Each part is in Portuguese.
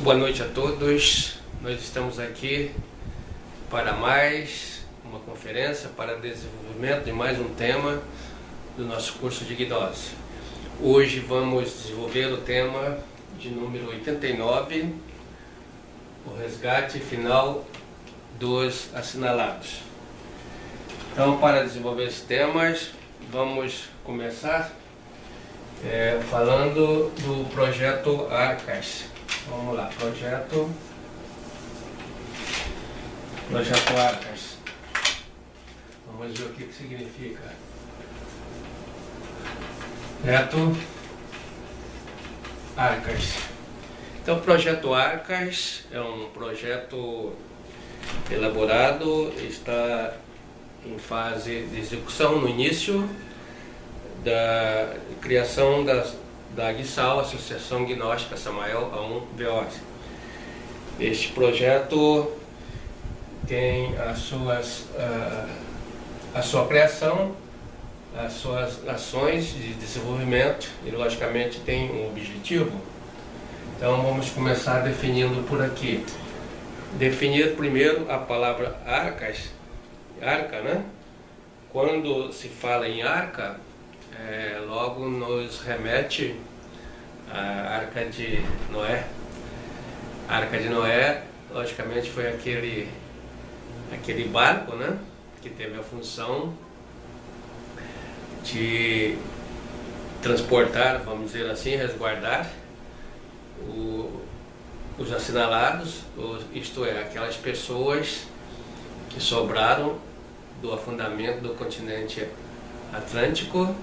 boa noite a todos. Nós estamos aqui para mais uma conferência para desenvolvimento de mais um tema do nosso curso de gnose. Hoje vamos desenvolver o tema de número 89, o resgate final dos assinalados. Então, para desenvolver esses temas, vamos começar falando do projeto Arcas. Vamos lá, projeto Arcas. Vamos ver o que significa. Projeto Arcas. Então, o projeto Arcas é um projeto elaborado, está em fase de execução no início da criação da AGSAL, Associação Gnóstica Samael A1-VOS. Este projeto tem a sua criação, as suas ações de desenvolvimento e, logicamente, tem um objetivo. Então, vamos começar definindo por aqui. Definir primeiro a palavra arcas, arca, né? Quando se fala em arca, logo nos remete à Arca de Noé. A Arca de Noé, logicamente, foi aquele barco, né, que teve a função de transportar, vamos dizer assim, resguardar os assinalados, isto é, aquelas pessoas que sobraram do afundamento do continente Atlântico.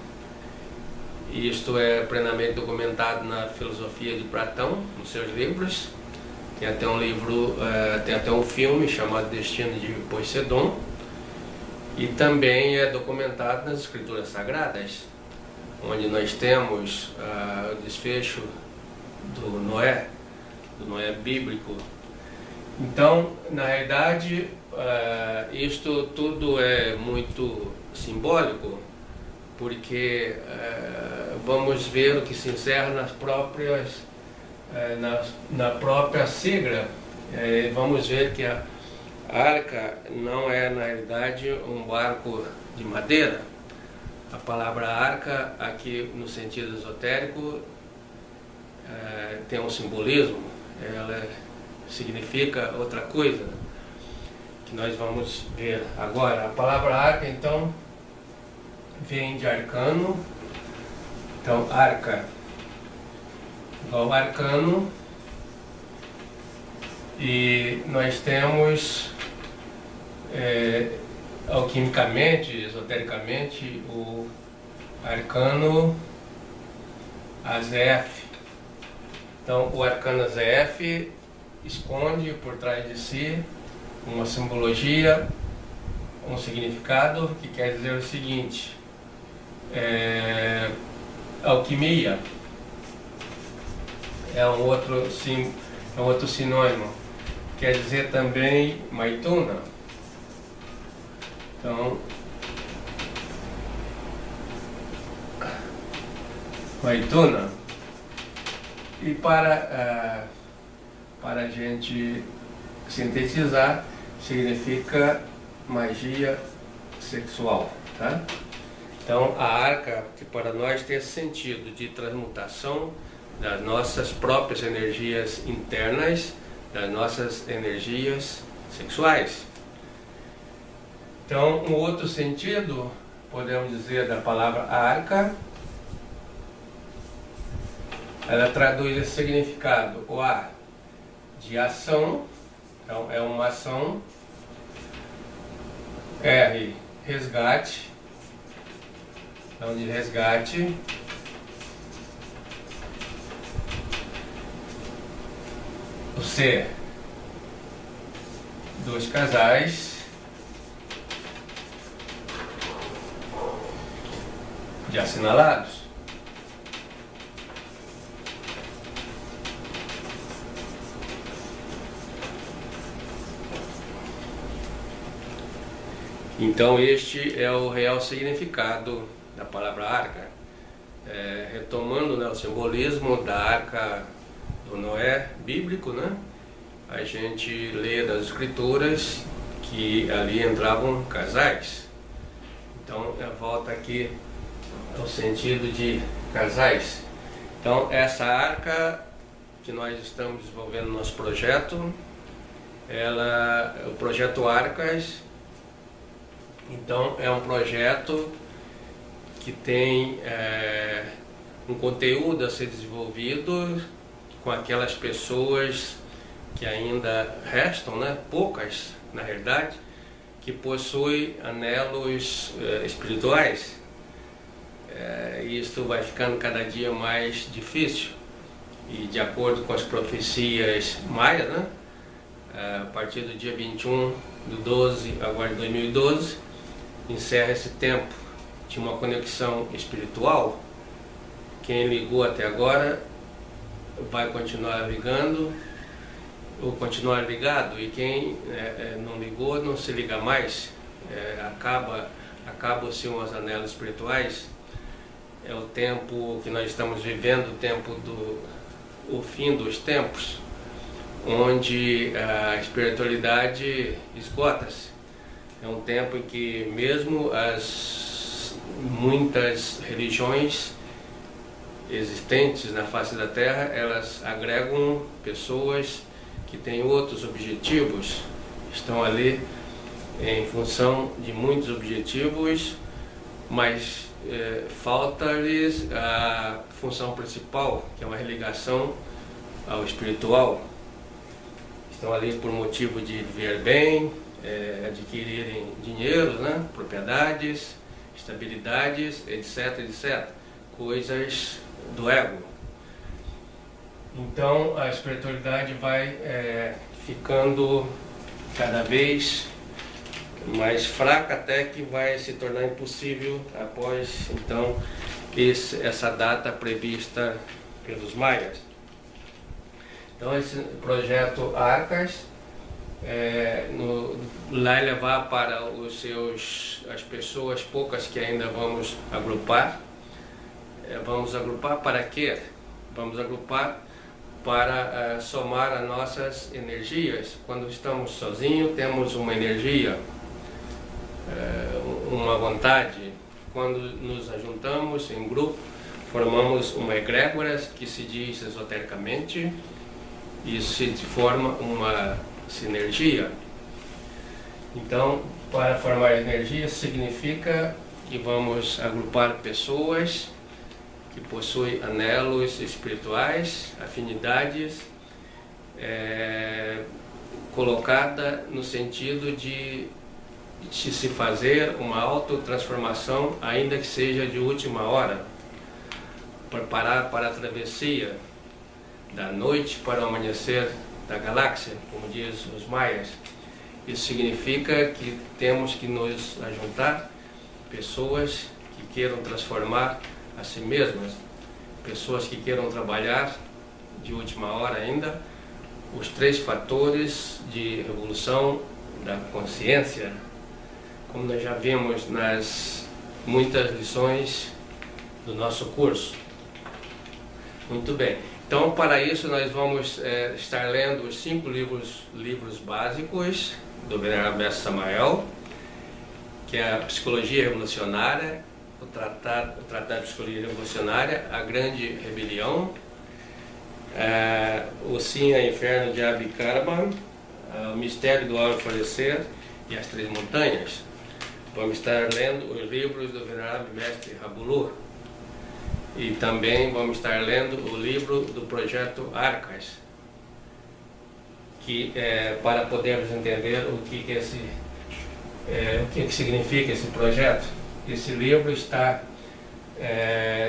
Isto é plenamente documentado na filosofia de Platão, nos seus livros. Tem até um livro, tem até um filme chamado Destino de Poseidon. E também é documentado nas escrituras sagradas, onde nós temos o desfecho do Noé bíblico. Então, na realidade, isto tudo é muito simbólico, porque vamos ver o que se encerra na própria sigla. Vamos ver que a arca não é, na realidade, um barco de madeira. A palavra arca, aqui no sentido esotérico, tem um simbolismo, ela significa outra coisa, que nós vamos ver agora. A palavra arca, então, vem de arcano. Então, arca igual arcano, e nós temos alquimicamente, esotericamente, o arcano AZF. Então, o arcano AZF esconde por trás de si uma simbologia, um significado que quer dizer o seguinte: alquimia é um outro sinônimo, quer dizer também maituna. Então, maituna. E para a gente sintetizar, significa magia sexual, tá? Então, a arca, que para nós tem esse sentido de transmutação das nossas próprias energias internas, das nossas energias sexuais. Então, um outro sentido, podemos dizer, da palavra arca, ela traduz esse significado, o A, de ação. Então, é uma ação. R, resgate. Então, de resgate. O C, dois casais de assinalados. Então, este é o real significado da palavra arca. Retomando, né, o simbolismo da arca do Noé bíblico, né? A gente lê das escrituras que ali entravam casais. Então volta aqui ao sentido de casais. Então essa arca que nós estamos desenvolvendo no nosso projeto, o projeto Arcas, então é um projeto que tem um conteúdo a ser desenvolvido com aquelas pessoas que ainda restam, né? Poucas na realidade, que possuem anelos espirituais. Isso vai ficando cada dia mais difícil, e de acordo com as profecias maias, né? A partir do dia 21/12, agora de 2012, encerra esse tempo de uma conexão espiritual. Quem ligou até agora vai continuar ligando ou continuar ligado, e quem não ligou não se liga mais. Acabam-se os anelos espirituais. É o tempo que nós estamos vivendo, o tempo o fim dos tempos, onde a espiritualidade esgota-se. É um tempo em que mesmo muitas religiões existentes na face da Terra, elas agregam pessoas que têm outros objetivos, estão ali em função de muitos objetivos, mas falta-lhes a função principal, que é uma religação ao espiritual. Estão ali por motivo de viver bem, adquirirem dinheiro, né? Propriedades, estabilidades, etc, etc. Coisas do ego. Então a espiritualidade vai ficando cada vez mais fraca, até que vai se tornar impossível após então essa data prevista pelos maias. Então esse projeto Arcas vai levar para as pessoas poucas que ainda vamos agrupar. Vamos agrupar para quê? Vamos agrupar para somar as nossas energias. Quando estamos sozinhos, temos uma energia, uma vontade. Quando nos ajuntamos em grupo, formamos uma egrégora, que se diz esotericamente, e se forma uma sinergia. Então, para formar energia significa que vamos agrupar pessoas que possuem anelos espirituais, afinidades, colocada no sentido de se fazer uma autotransformação, ainda que seja de última hora, preparar para a travessia da noite para o amanhecer da galáxia, como diz os maias. Isso significa que temos que nos ajuntar pessoas que queiram transformar a si mesmas, pessoas que queiram trabalhar de última hora ainda os 3 fatores de revolução da consciência, como nós já vimos nas muitas lições do nosso curso. Muito bem, então para isso nós vamos estar lendo os 5 livros básicos do Venerável Mestre Samael, que é a Psicologia Revolucionária, o Tratado de Psicologia Revolucionária, A Grande Rebelião, O Sim a Inferno, Diabo e Karma, O Mistério do Alvorecer e As 3 Montanhas. Vamos estar lendo os livros do Venerável Mestre Rabulu, e também vamos estar lendo o livro do Projeto Arcas, que para podermos entender o que significa esse projeto. Esse livro está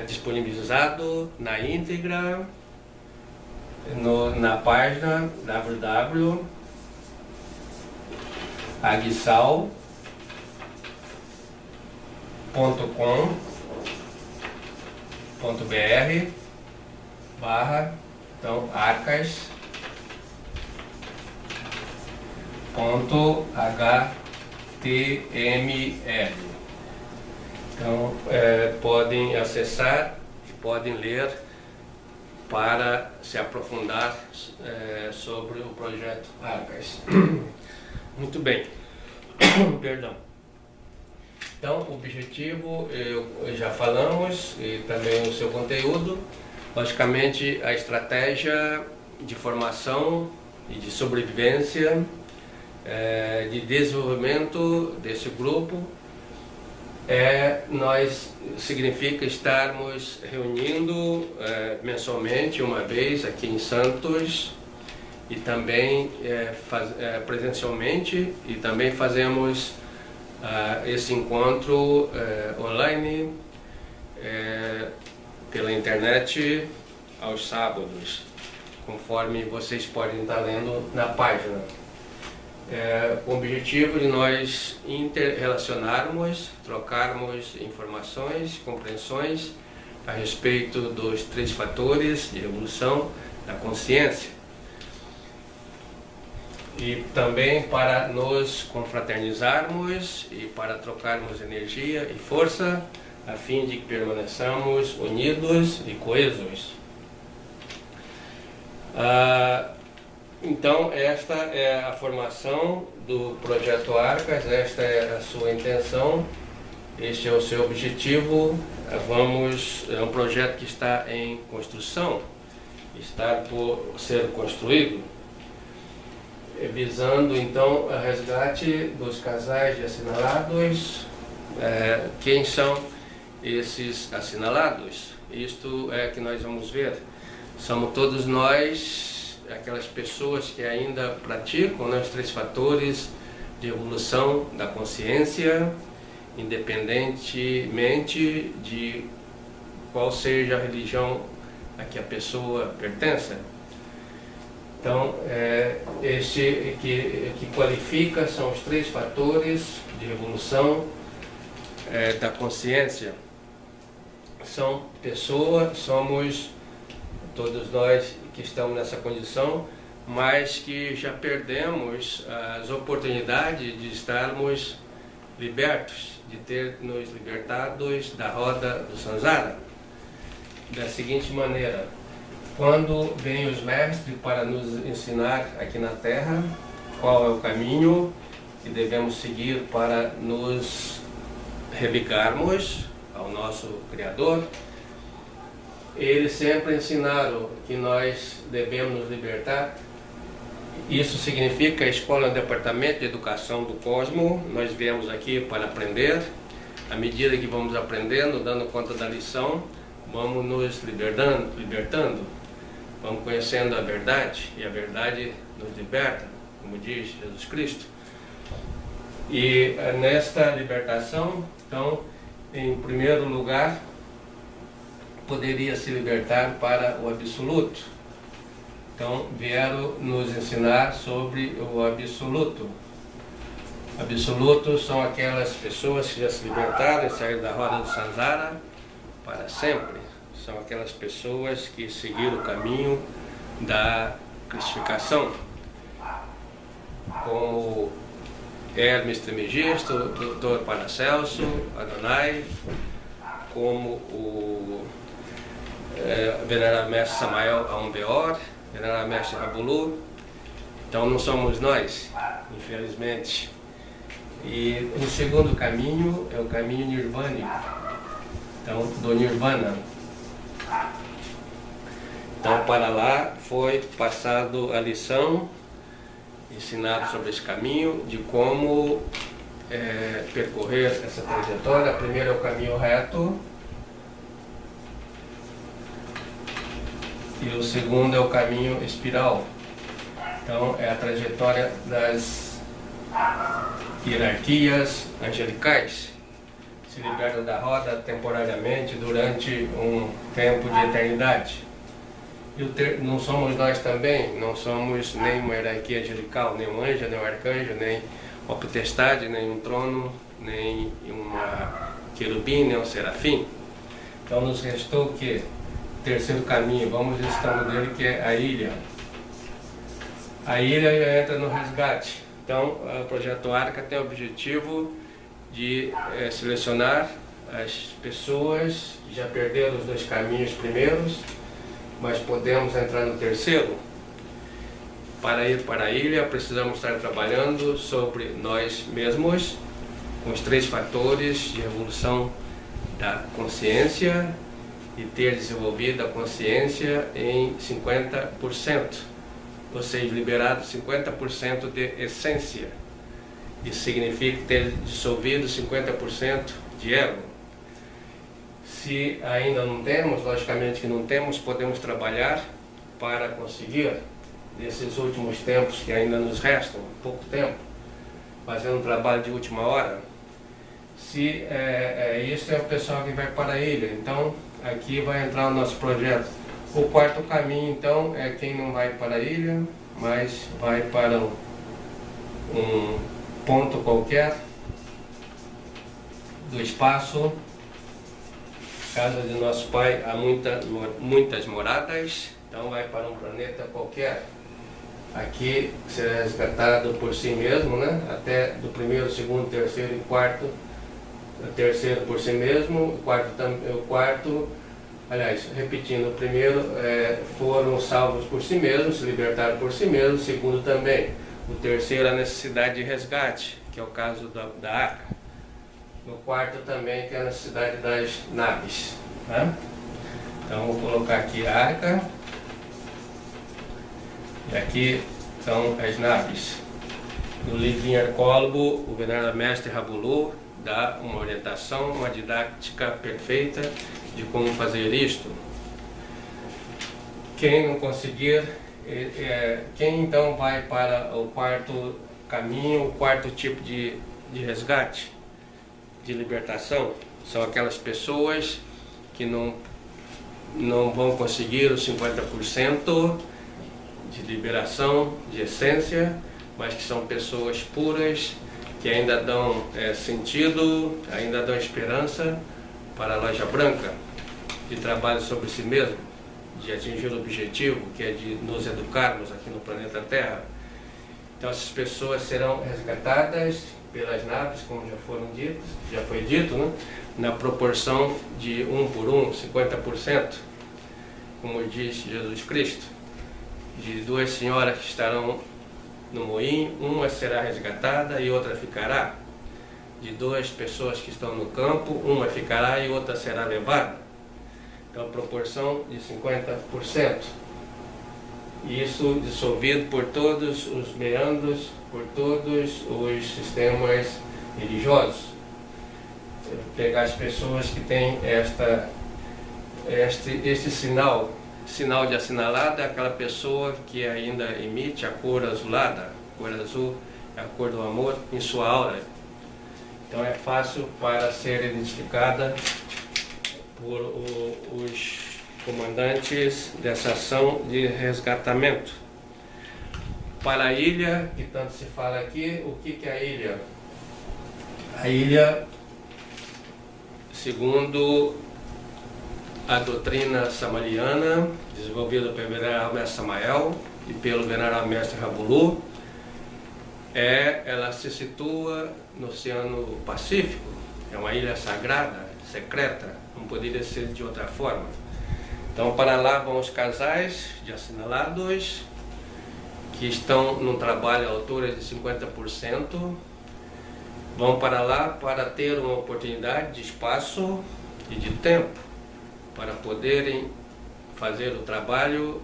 disponibilizado na íntegra na página www.arcas.html. Então podem acessar e podem ler para se aprofundar sobre o projeto Arcas. Muito bem. Perdão. Então, o objetivo, já falamos, e também o seu conteúdo. Logicamente, a estratégia de formação e de sobrevivência, de desenvolvimento desse grupo, significa estarmos reunindo mensalmente, uma vez, aqui em Santos, e também presencialmente, e também fazemos esse encontro online, pela internet, aos sábados, conforme vocês podem estar lendo na página. Com o objetivo de nós interrelacionarmos, trocarmos informações, compreensões a respeito dos 3 fatores de evolução da consciência. E também para nos confraternizarmos e para trocarmos energia e força, a fim de que permaneçamos unidos e coesos. Então, esta é a formação do Projeto Arcas, esta é a sua intenção, este é o seu objetivo. É um projeto que está em construção, está por ser construído, visando então o resgate dos casais de assinalados. Quem são esses assinalados? Isto é que nós vamos ver. Somos todos nós, aquelas pessoas que ainda praticam os 3 fatores de evolução da consciência, independentemente de qual seja a religião a que a pessoa pertença. Então, este que qualifica são os 3 fatores de evolução da consciência. São pessoas, somos todos nós que estamos nessa condição, mas que já perdemos as oportunidades de estarmos libertos, de ter nos libertados da roda do Samsara. Da seguinte maneira: quando vêm os mestres para nos ensinar aqui na Terra qual é o caminho que devemos seguir para nos religarmos ao nosso Criador, eles sempre ensinaram que nós devemos nos libertar. Isso significa a escola, o departamento de educação do cosmo. Nós viemos aqui para aprender. À medida que vamos aprendendo, dando conta da lição, vamos nos libertando, vamos conhecendo a verdade, e a verdade nos liberta, como diz Jesus Cristo. E nesta libertação, então, em primeiro lugar, poderia se libertar para o absoluto. Então, vieram nos ensinar sobre o absoluto. Absolutos são aquelas pessoas que já se libertaram e saíram da roda do Samsara para sempre. São aquelas pessoas que seguiram o caminho da cristificação, como Hermes Trismegisto, Dr. Paracelso, Adonai, como o Venerável Mestre Samael Aumbeor, Venerável Mestre Rabulu. Então não somos nós, infelizmente. E o segundo caminho é o caminho nirvânico, então do nirvana. Então para lá foi passado a lição, ensinado sobre esse caminho, de como percorrer essa trajetória. Primeiro é o caminho reto, e o segundo é o caminho espiral. Então é a trajetória das hierarquias angelicais. Se liberta da roda temporariamente durante um tempo de eternidade. E não somos nós também, não somos nem uma hierarquia angelical, nem um anjo, nem um arcanjo, nem uma potestade, nem um trono, nem uma querubim, nem um serafim. Então nos restou o quê? O terceiro caminho, vamos estando dele, que é a ilha. A ilha já entra no resgate. Então o Projeto Arca tem o objetivo de selecionar as pessoas que já perderam os 2 caminhos primeiros mas podemos entrar no terceiro. Para ir para a ilha, precisamos estar trabalhando sobre nós mesmos, com os 3 fatores de evolução da consciência, e ter desenvolvido a consciência em 50%, ou seja, liberado 50% de essência. Isso significa ter dissolvido 50% de ego. Se ainda não temos, logicamente que não temos, podemos trabalhar para conseguir, nesses últimos tempos que ainda nos restam, pouco tempo, fazendo um trabalho de última hora. Se isso é o pessoal que vai para a ilha, então aqui vai entrar o nosso projeto. O quarto caminho, então, é quem não vai para a ilha, mas vai para um ponto qualquer do espaço. Casa de nosso Pai há muitas moradas, então vai para um planeta qualquer. Aqui será resgatado por si mesmo, né? Até do primeiro, segundo, terceiro e quarto. O terceiro por si mesmo, o quarto, aliás, repetindo, o primeiro foram salvos por si mesmos, se libertaram por si mesmos, o segundo também. O terceiro, a necessidade de resgate, que é o caso da arca. No quarto também, que é a necessidade das naves. Né? Então, vou colocar aqui a arca. E aqui são as naves. No livrinho Arcólogo, o Venerável Mestre Rabulu dá uma orientação, uma didática perfeita de como fazer isto. Quem não conseguir, quem então vai para o quarto caminho, o quarto tipo de resgate, de libertação, são aquelas pessoas que não vão conseguir os 50% de liberação, de essência, mas que são pessoas puras, que ainda dão sentido, ainda dão esperança para a loja branca, de trabalho sobre si mesmo, de atingir o objetivo, que é de nos educarmos aqui no planeta Terra. Então essas pessoas serão resgatadas pelas naves, como já foi dito, né? Na proporção de 1 por 1, 50%, como diz Jesus Cristo. De 2 senhoras que estarão no moinho, uma será resgatada e outra ficará. De 2 pessoas que estão no campo, uma ficará e outra será levada. Então, proporção de 50%. Isso dissolvido por todos os meandros, por todos os sistemas religiosos. Pegar as pessoas que têm este sinal de assinalada, é aquela pessoa que ainda emite a cor azulada. A cor azul é a cor do amor em sua aura. Então é fácil para ser identificada por os comandantes dessa ação de resgatamento. Para a ilha, que tanto se fala aqui, o que é a ilha? A ilha, segundo a doutrina samariana, desenvolvida pelo Venerável Mestre Samael e pelo Venerável Mestre Rabulu, ela se situa no Oceano Pacífico. É uma ilha sagrada, secreta, não poderia ser de outra forma. Então, para lá vão os casais de assinalados que estão num trabalho à altura de 50%, vão para lá para ter uma oportunidade de espaço e de tempo para poderem fazer o trabalho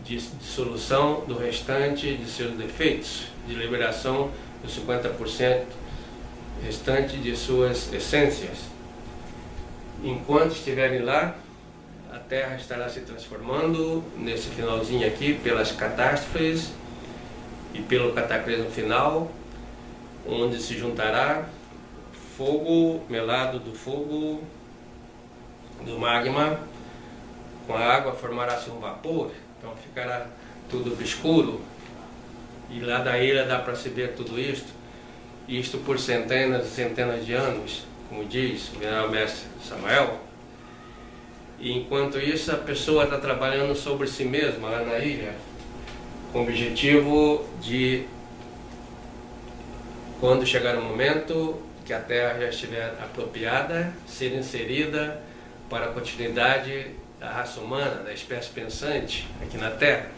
de solução do restante de seus defeitos, de liberação dos 50% restante de suas essências. Enquanto estiverem lá, a Terra estará se transformando nesse finalzinho aqui pelas catástrofes e pelo cataclismo final, onde se juntará fogo melado do fogo do magma com a água, formará-se um vapor, então ficará tudo obscuro, e lá da ilha dá para se ver tudo isto por centenas e centenas de anos, como diz o Venerável Mestre Samael. E enquanto isso, a pessoa está trabalhando sobre si mesma lá na ilha, com o objetivo de, quando chegar o momento que a Terra já estiver apropriada, ser inserida para a continuidade da raça humana, da espécie pensante aqui na Terra.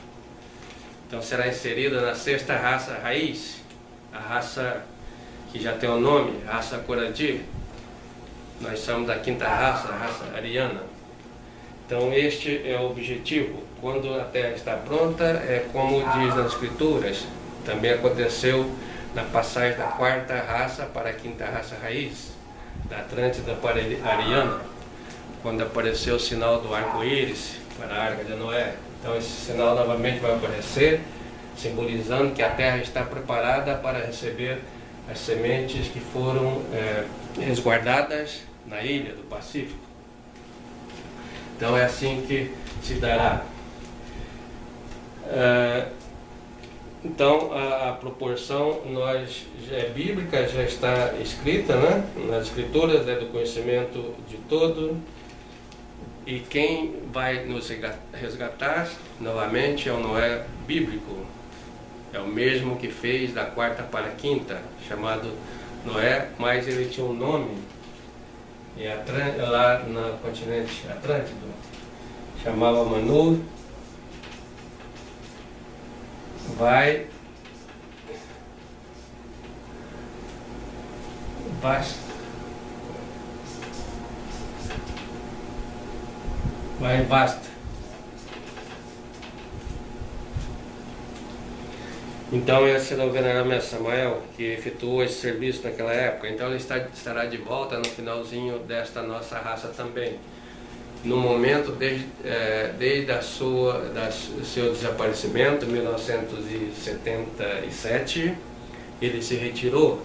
Então será inserida na sexta raça raiz, a raça que já tem o nome, raça Coradi. Nós somos da quinta raça, a raça ariana. Então este é o objetivo. Quando a Terra está pronta, é como diz nas Escrituras, também aconteceu na passagem da quarta raça para a quinta raça raiz, da Atlântida para a Ariana, quando apareceu o sinal do arco-íris para a Arca de Noé. Então esse sinal novamente vai aparecer, simbolizando que a Terra está preparada para receber as sementes que foram resguardadas na ilha do Pacífico. Então é assim que se dará. Então a proporção bíblica já está escrita, né? Nas Escrituras, é do conhecimento de todo. E quem vai nos resgatar novamente é o Noé bíblico. É o mesmo que fez da quarta para a quinta, chamado Noé, mas ele tinha um nome lá no continente Atlântico, chamava Manu. Vai basta. Então esse era o venerável mestre Samael que efetuou esse serviço naquela época. Então ele estará de volta no finalzinho desta nossa raça também. No momento, desde seu desaparecimento, em 1977, ele se retirou.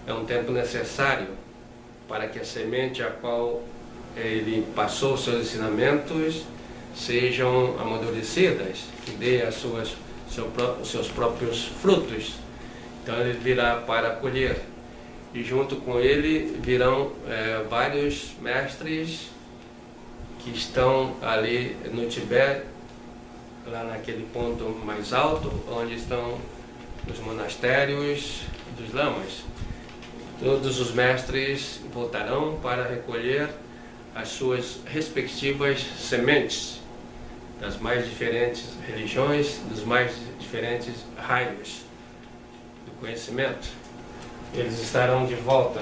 É um tempo necessário para que a semente a qual ele passou seus ensinamentos sejam amadurecidas, que dê seus próprios frutos. Então ele virá para colher. E junto com ele virão vários mestres que estão ali no Tibete, lá naquele ponto mais alto, onde estão os monastérios dos lamas. Todos os mestres voltarão para recolher as suas respectivas sementes das mais diferentes religiões, dos mais diferentes raios do conhecimento. Eles estarão de volta.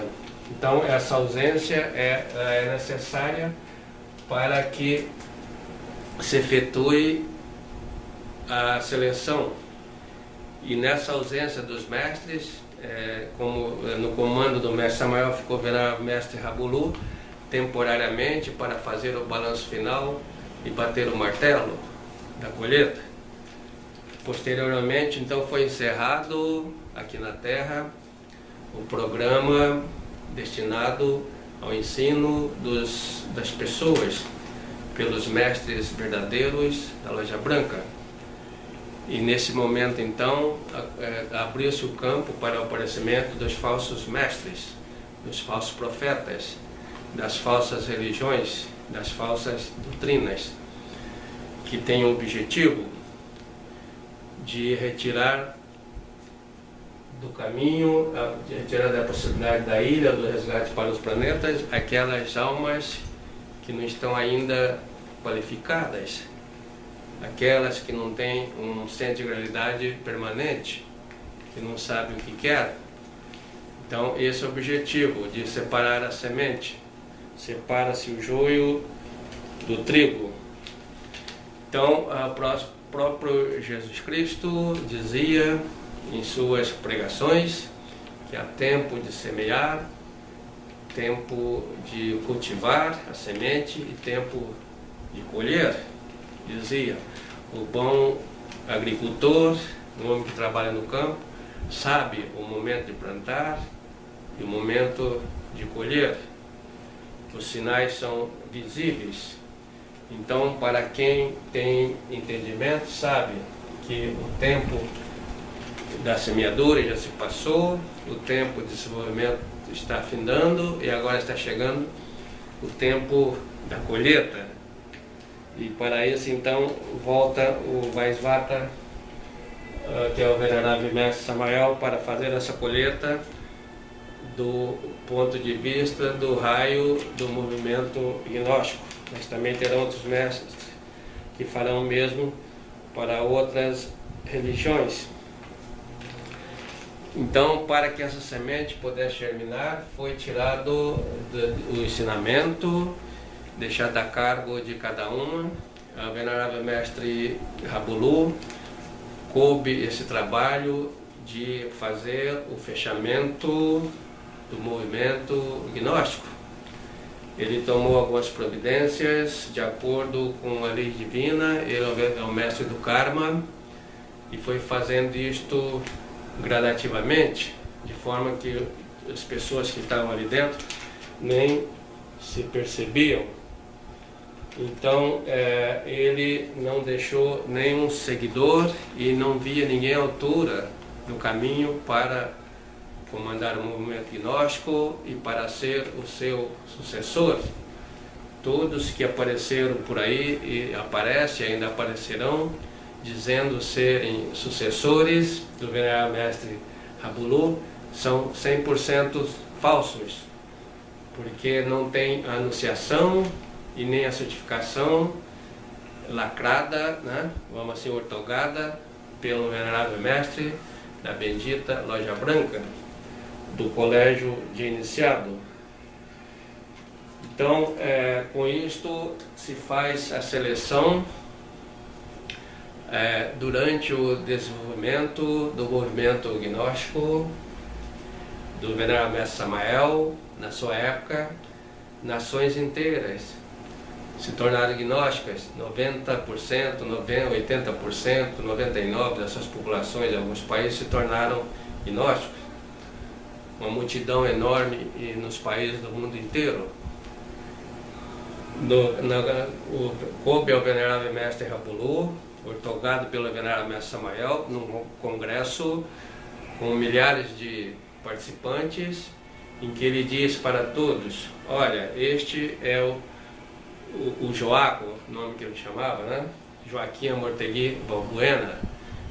Então essa ausência é necessária para que se efetue a seleção. E nessa ausência dos mestres, como no comando do mestre Samael ficou o mestre Rabulu, temporariamente para fazer o balanço final e bater o martelo da colheita. Posteriormente, então, foi encerrado aqui na Terra o programa destinado ao ensino das pessoas pelos mestres verdadeiros da Loja Branca. E nesse momento, então, abriu-se o campo para o aparecimento dos falsos mestres, dos falsos profetas, das falsas religiões, das falsas doutrinas, que têm o objetivo de retirar do caminho, de retirar da possibilidade da ilha, do resgate para os planetas, aquelas almas que não estão ainda qualificadas, aquelas que não têm um senso de realidade permanente, que não sabem o que quer. Então esse é o objetivo, de separar a semente. Separa-se o joio do trigo. Então o próprio Jesus Cristo dizia em suas pregações que há tempo de semear, tempo de cultivar a semente e tempo de colher. Dizia, o bom agricultor, o homem que trabalha no campo, sabe o momento de plantar e o momento de colher. Os sinais são visíveis. Então, para quem tem entendimento, sabe que o tempo da semeadura já se passou, o tempo de desenvolvimento está afindando e agora está chegando o tempo da colheita. E para isso, então, volta o Vaisvata, que é o venerável mestre Samael, para fazer essa colheita do ponto de vista do raio do movimento gnóstico. mas também terão outros mestres que farão o mesmo para outras religiões. Então, para que essa semente pudesse germinar, foi tirado o ensinamento, deixado a cargo de cada uma. O venerável mestre Rabulu coube esse trabalho de fazer o fechamento do movimento gnóstico. Ele tomou algumas providências de acordo com a lei divina. Ele é o mestre do karma e foi fazendo isto gradativamente, de forma que as pessoas que estavam ali dentro nem se percebiam. Então ele não deixou nenhum seguidor e não via ninguém à altura no caminho para comandar o movimento gnóstico e para ser o seu sucessor. Todos que apareceram por aí e aparecem, ainda aparecerão, dizendo serem sucessores do venerável mestre Rabulu, são 100% falsos, porque não tem a anunciação e nem a certificação lacrada, né? Vamos assim, ortogada pelo venerável mestre da bendita Loja Branca, do colégio de iniciado. Então, com isto se faz a seleção durante o desenvolvimento do movimento gnóstico do venerável mestre Samael. Na sua época, nações inteiras se tornaram gnósticas, 90%, 80%, 99% dessas populações de alguns países se tornaram gnósticos. Uma multidão enorme nos países do mundo inteiro. Coube ao venerável mestre Rabulu, ortogado pelo venerável mestre Samael, num congresso com milhares de participantes, em que ele diz para todos: olha, este é o Joaco, o nome que ele chamava, né? Joaquim Amortegui Balbuena,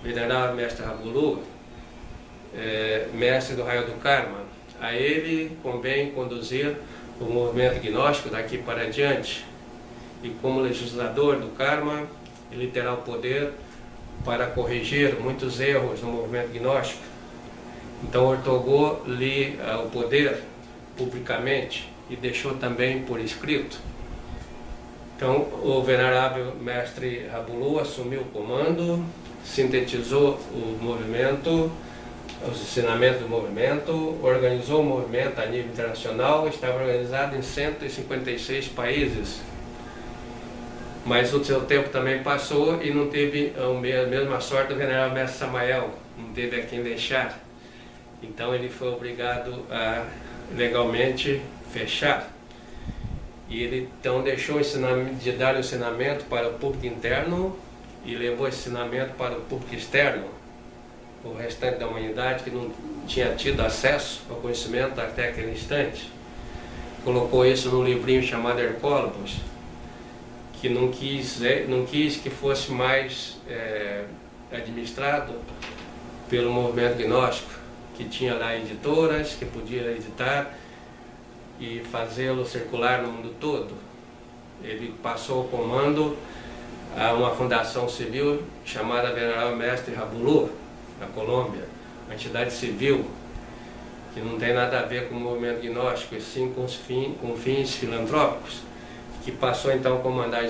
venerável mestre Rabulu, mestre do raio do karma. A ele convém conduzir o movimento gnóstico daqui para adiante, e como legislador do karma ele terá o poder para corrigir muitos erros no movimento gnóstico. Então ortogou-lhe o poder publicamente e deixou também por escrito. Então o venerável mestre Rabulu assumiu o comando, sintetizou o movimento, os ensinamentos do movimento, organizou o movimento a nível internacional, estava organizado em 156 países. Mas o seu tempo também passou e não teve a mesma sorte do venerável mestre Samael, não teve a quem deixar. Então ele foi obrigado a legalmente fechar. E ele então deixou de dar o ensinamento para o público interno e levou esse ensinamento para o público externo. O restante da humanidade que não tinha tido acesso ao conhecimento até aquele instante. Colocou isso num livrinho chamado Hercólogos, que não quis que fosse mais administrado pelo movimento gnóstico, que tinha lá editoras que podia editar e fazê-lo circular no mundo todo. Ele passou o comando a uma fundação civil chamada Venerável Mestre Rabulu, na Colômbia, uma entidade civil que não tem nada a ver com o movimento gnóstico, e sim com fins filantrópicos, que passou então a comandar